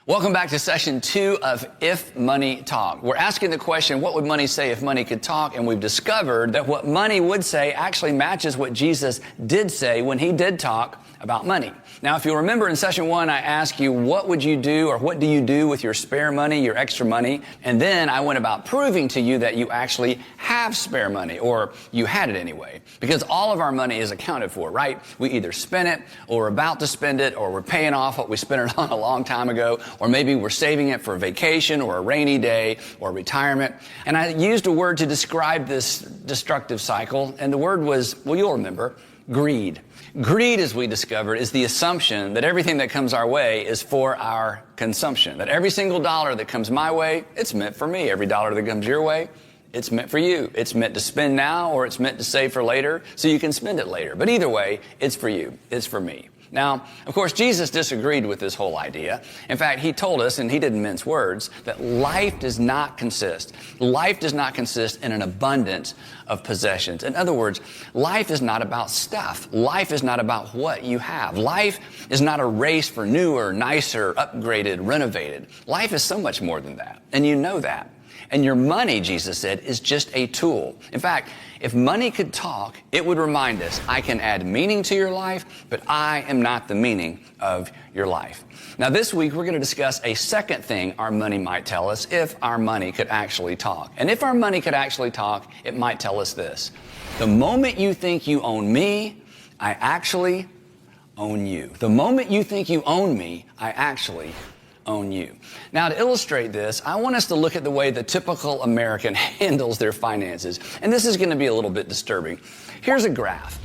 Welcome back to session 2 of If Money Talk. We're asking the question, what would money say if money could talk? And we've discovered that what money would say actually matches what Jesus did say when he did talk about money. Now, if you'll remember in session 1, I asked you, what would you do or what do you do with your spare money, your extra money? And then I went about proving to you that you actually have spare money, or you had it anyway. Because all of our money is accounted for, right? We either spend it, or we're about to spend it, or we're paying off what we spent it on a long time ago, or maybe we're saving it for a vacation or a rainy day or retirement. And I used a word to describe this destructive cycle, and the word was, well, you'll remember, greed. Greed, as we discovered, is the assumption that everything that comes our way is for our consumption. That every single dollar that comes my way, it's meant for me. Every dollar that comes your way, it's meant for you. It's meant to spend now, or it's meant to save for later so you can spend it later. But either way, it's for you. It's for me. Now, of course, Jesus disagreed with this whole idea. In fact, he told us, and he didn't mince words, that life does not consist in an abundance of possessions. In other words, life is not about stuff. Life is not about what you have. Life is not a race for newer, nicer, upgraded, renovated. Life is so much more than that, and you know that. And your money, Jesus said, is just a tool. In fact, if money could talk, it would remind us, I can add meaning to your life, but I am not the meaning of your life. Now, this week, we're going to discuss a second thing our money might tell us if our money could actually talk. And if our money could actually talk, it might tell us this. The moment you think you own me, I actually own you. The moment you think you own me, I actually own you. Now, to illustrate this, I want us to look at the way the typical American handles their finances. And this is going to be a little bit disturbing. Here's a graph.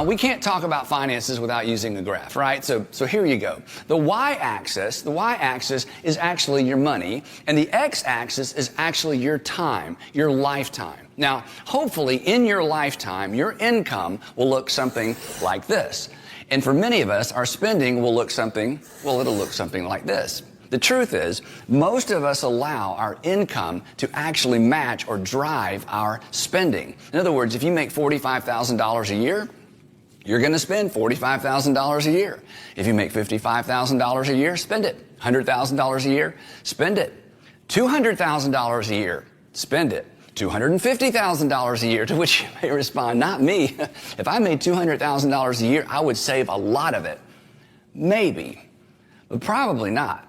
We can't talk about finances without using a graph, right? So here you go. The y-axis is actually your money, and the x-axis is actually your time, your lifetime. Now, hopefully, in your lifetime, your income will look something like this. And for many of us, our spending will look something, well, it'll look something like this. The truth is, most of us allow our income to actually match or drive our spending. In other words, if you make $45,000 a year, you're going to spend $45,000 a year. If you make $55,000 a year, spend it. $100,000 a year, spend it. $200,000 a year, spend it. $250,000 a year, to which you may respond, not me. If I made $200,000 a year, I would save a lot of it. Maybe, but probably not.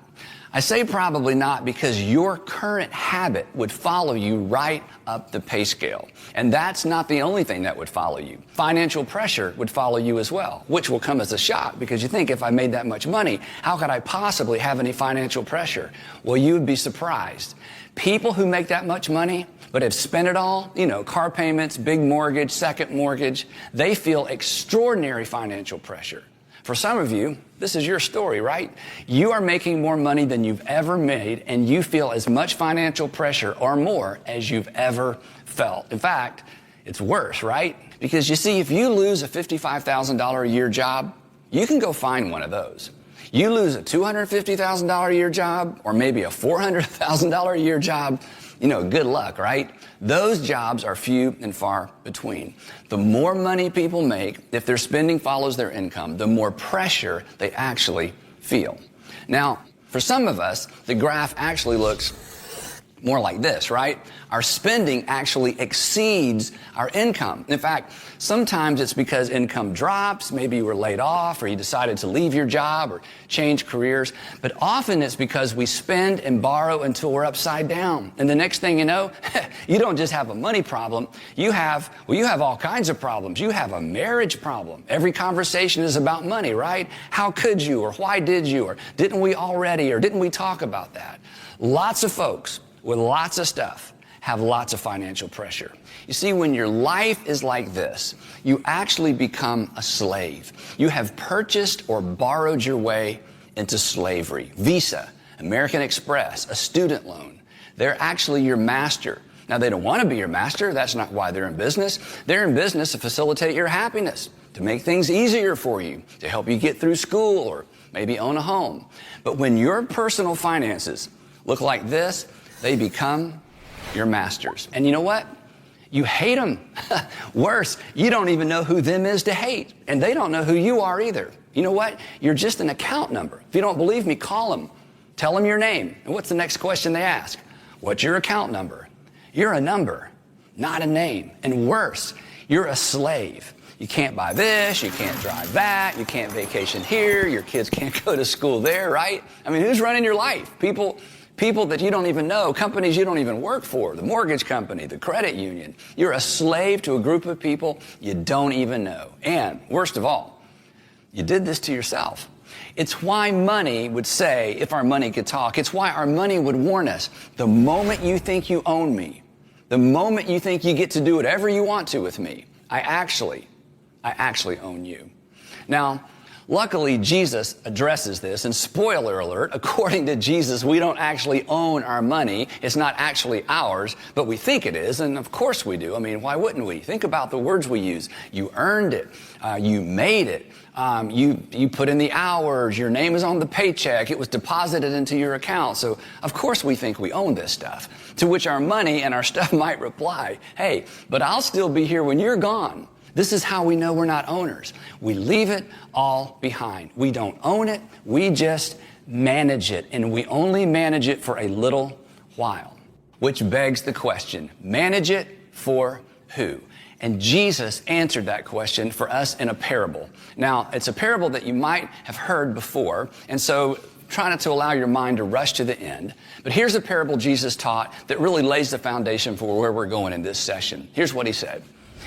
I say probably not because your current habit would follow you right up the pay scale. And that's not the only thing that would follow you. Financial pressure would follow you as well, which will come as a shock because you think, if I made that much money, how could I possibly have any financial pressure? Well, you would be surprised. People who make that much money but have spent it all, car payments, big mortgage, second mortgage, they feel extraordinary financial pressure. For some of you, this is your story, right? You are making more money than you've ever made, and you feel as much financial pressure or more as you've ever felt. In fact, it's worse, right? Because you see, if you lose a $55,000 a year job, you can go find one of those. You lose a $250,000 a year job, or maybe a $400,000 a year job, good luck, right? Those jobs are few and far between. The more money people make, if their spending follows their income, the more pressure they actually feel. Now, for some of us, the graph actually looks more like this, right? Our spending actually exceeds our income. In fact, sometimes it's because income drops, maybe you were laid off or you decided to leave your job or change careers, but often it's because we spend and borrow until we're upside down. And the next thing you know, you don't just have a money problem, you have all kinds of problems. You have a marriage problem. Every conversation is about money, right? How could you, or why did you, or didn't we already, or didn't we talk about that? Lots of folks with lots of stuff have lots of financial pressure. You see, when your life is like this, you actually become a slave. You have purchased or borrowed your way into slavery. Visa, American Express, a student loan. They're actually your master. Now, they don't want to be your master. That's not why they're in business. They're in business to facilitate your happiness, to make things easier for you, to help you get through school or maybe own a home. But when your personal finances look like this, they become your masters. And you know what? You hate them. Worse, you don't even know who them is to hate. And they don't know who you are either. You know what? You're just an account number. If you don't believe me, call them. Tell them your name. And what's the next question they ask? What's your account number? You're a number, not a name. And worse, you're a slave. You can't buy this, you can't drive that, you can't vacation here, your kids can't go to school there, right? I mean, who's running your life? People that you don't even know, companies you don't even work for, the mortgage company, the credit union. You're a slave to a group of people you don't even know. And worst of all, you did this to yourself. It's why money would say, if our money could talk, it's why our money would warn us, the moment you think you own me, the moment you think you get to do whatever you want to with me, I actually own you. Now, luckily, Jesus addresses this, and spoiler alert, according to Jesus, we don't actually own our money. It's not actually ours, but we think it is, and of course we do. I mean, why wouldn't we? Think about the words we use. You earned it. You made it. You put in the hours. Your name is on the paycheck. It was deposited into your account. So, of course, we think we own this stuff, to which our money and our stuff might reply, hey, but I'll still be here when you're gone. This is how we know we're not owners. We leave it all behind. We don't own it. We just manage it. And we only manage it for a little while. Which begs the question, manage it for who? And Jesus answered that question for us in a parable. Now, it's a parable that you might have heard before. And so try not to allow your mind to rush to the end. But here's a parable Jesus taught that really lays the foundation for where we're going in this session. Here's what he said.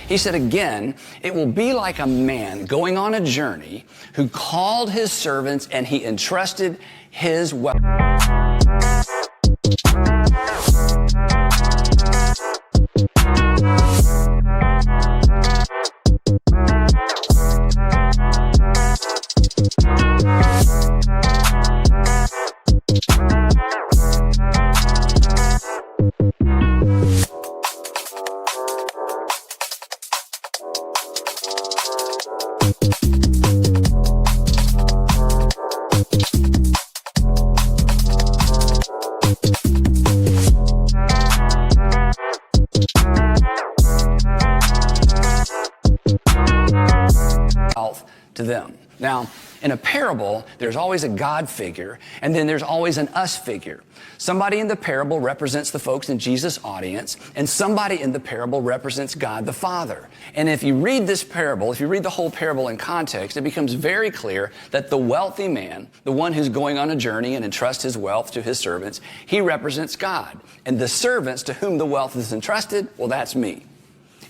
He said, again, it will be like a man going on a journey who called his servants and he entrusted his wealth. To them. Now, in a parable, there's always a God figure, and then there's always an us figure. Somebody in the parable represents the folks in Jesus' audience, and somebody in the parable represents God the Father. And if you read this parable, if you read the whole parable in context, it becomes very clear that the wealthy man, the one who's going on a journey and entrusts his wealth to his servants, he represents God. And the servants to whom the wealth is entrusted, well, that's me,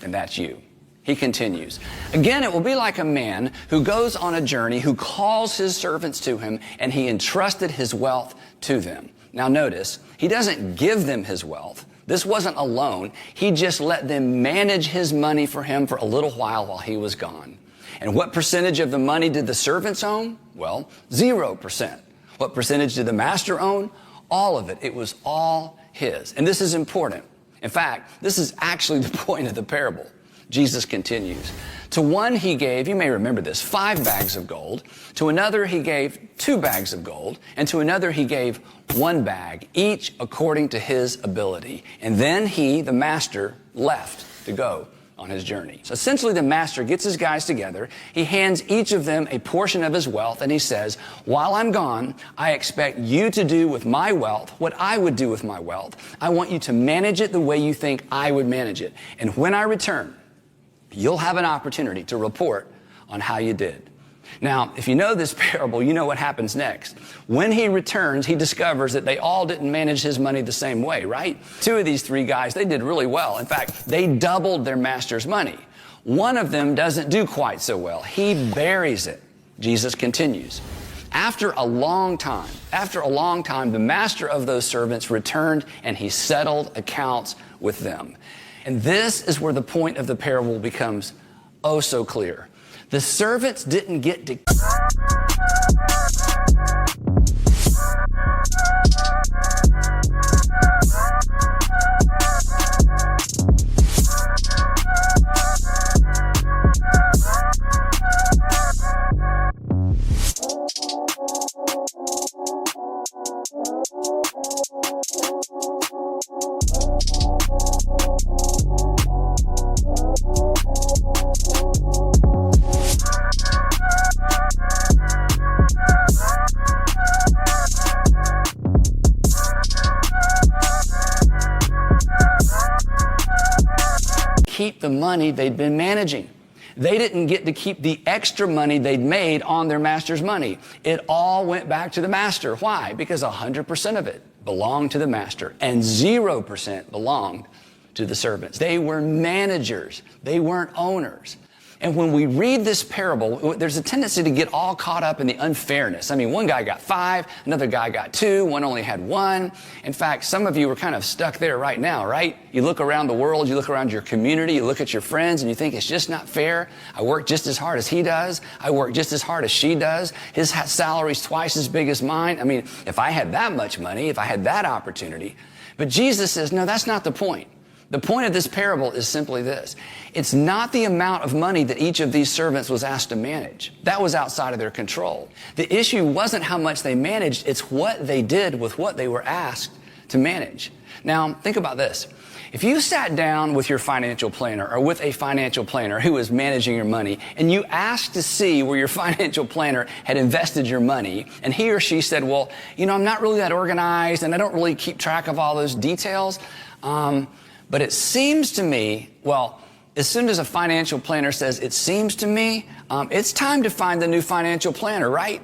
and that's you. He continues, again, it will be like a man who goes on a journey, who calls his servants to him, and he entrusted his wealth to them. Now notice, he doesn't give them his wealth. This wasn't a loan. He just let them manage his money for him for a little while he was gone. And what percentage of the money did the servants own? Well, 0%. What percentage did the master own? All of it. It was all his. And this is important. In fact, this is actually the point of the parable. Jesus continues. To one he gave, you may remember this, 5 bags of gold. To another he gave 2 bags of gold. And to another he gave 1 bag, each according to his ability. And then he, the master, left to go on his journey. So essentially the master gets his guys together. He hands each of them a portion of his wealth. And he says, while I'm gone, I expect you to do with my wealth what I would do with my wealth. I want you to manage it the way you think I would manage it. And when I return, you'll have an opportunity to report on how you did. Now, if you know this parable, you know what happens next. When he returns, he discovers that they all didn't manage his money the same way, right? 2 of these 3 guys, they did really well. In fact, they doubled their master's money. One of them doesn't do quite so well. He buries it. Jesus continues. After a long time, the master of those servants returned and he settled accounts with them. And this is where the point of the parable becomes oh so clear. The servants didn't get to... keep the money they'd been managing. They didn't get to keep the extra money they'd made on their master's money. It all went back to the master. Why? Because 100% of it belonged to the master and 0% belonged to the servants. They were managers. They weren't owners. And when we read this parable, there's a tendency to get all caught up in the unfairness. I mean, one guy got 5, another guy got 2, one only had 1. In fact, some of you are kind of stuck there right now, right? You look around the world, you look around your community, you look at your friends, and you think it's just not fair. I work just as hard as he does. I work just as hard as she does. His salary's twice as big as mine. I mean, if I had that much money, if I had that opportunity. But Jesus says, no, that's not the point. The point of this parable is simply this. It's not the amount of money that each of these servants was asked to manage. That was outside of their control. The issue wasn't how much they managed, it's what they did with what they were asked to manage. Now, think about this. If you sat down with your financial planner or with a financial planner who was managing your money and you asked to see where your financial planner had invested your money and he or she said, well, you know, I'm not really that organized and I don't really keep track of all those details, but it seems to me, well, as soon as a financial planner says, it seems to me, it's time to find the new financial planner, right?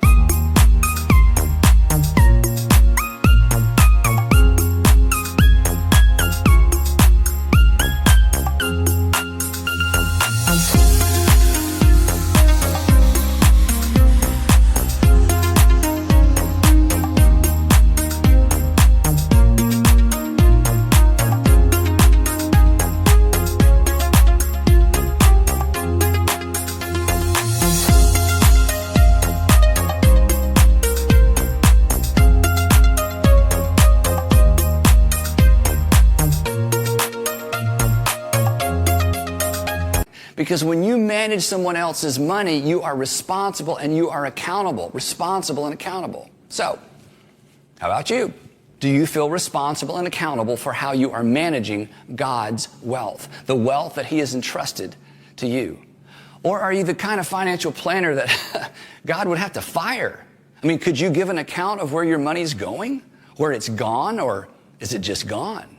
Because when you manage someone else's money, you are responsible and you are accountable. Responsible and accountable. So, how about you? Do you feel responsible and accountable for how you are managing God's wealth? The wealth that He has entrusted to you? Or are you the kind of financial planner that God would have to fire? I mean, could you give an account of where your money's going? Where it's gone? Or is it just gone?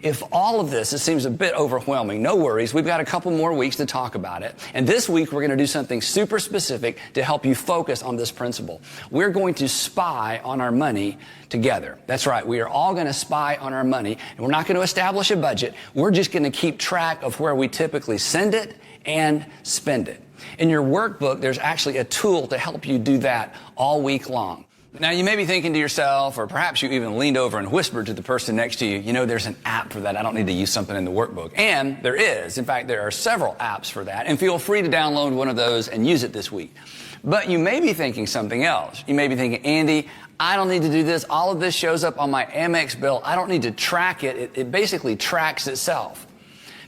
If all of this, it seems a bit overwhelming, no worries. We've got a couple more weeks to talk about it. And this week, we're going to do something super specific to help you focus on this principle. We're going to spy on our money together. That's right. We are all going to spy on our money. And we're not going to establish a budget. We're just going to keep track of where we typically send it and spend it. In your workbook, there's actually a tool to help you do that all week long. Now, you may be thinking to yourself, or perhaps you even leaned over and whispered to the person next to you, you know, there's an app for that. I don't need to use something in the workbook. And there is. In fact, there are several apps for that. And feel free to download one of those and use it this week. But you may be thinking something else. You may be thinking, Andy, I don't need to do this. All of this shows up on my Amex bill. I don't need to track it. It basically tracks itself.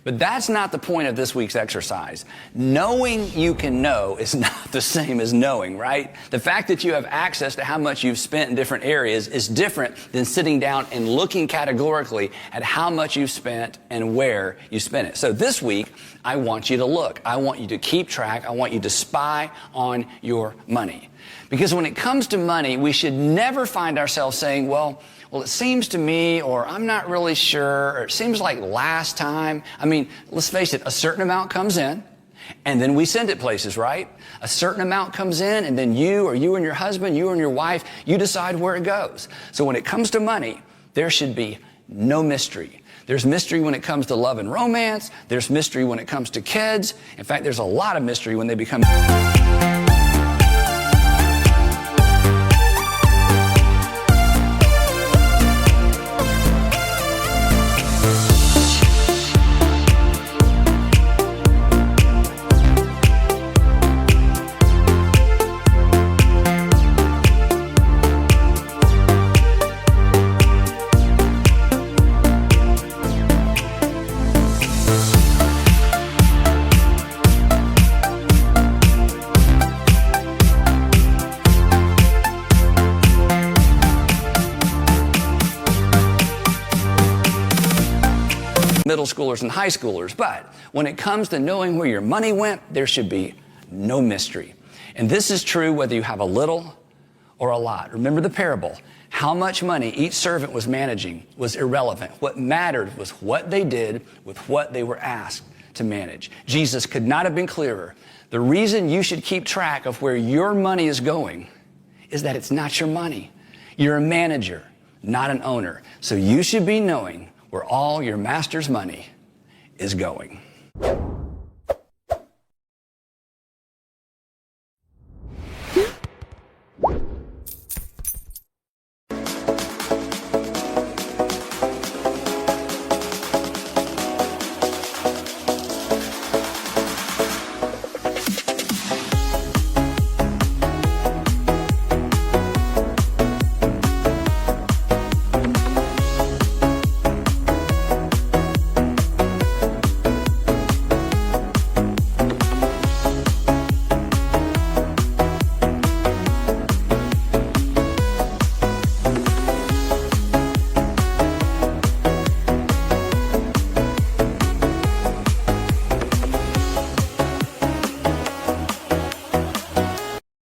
But that's not the point of this week's exercise. Knowing you can know is not the same as knowing, right? The fact that you have access to how much you've spent in different areas is different than sitting down and looking categorically at how much you've spent and where you spent it. So this week, I want you to look. I want you to keep track. I want you to spy on your money. Because when it comes to money, we should never find ourselves saying, well, it seems to me, or I'm not really sure, or it seems like last time. I mean, let's face it, a certain amount comes in, and then we send it places, right? A certain amount comes in, and then you and your husband, you and your wife, you decide where it goes. So when it comes to money, there should be no mystery. There's mystery when it comes to love and romance. There's mystery when it comes to kids. In fact, there's a lot of mystery when they become... middle schoolers and high schoolers. But when it comes to knowing where your money went, there should be no mystery. And this is true whether you have a little or a lot. Remember the parable. How much money each servant was managing was irrelevant. What mattered was what they did with what they were asked to manage. Jesus could not have been clearer. The reason you should keep track of where your money is going is that it's not your money. You're a manager, not an owner. So you should be knowing where all your master's money is going.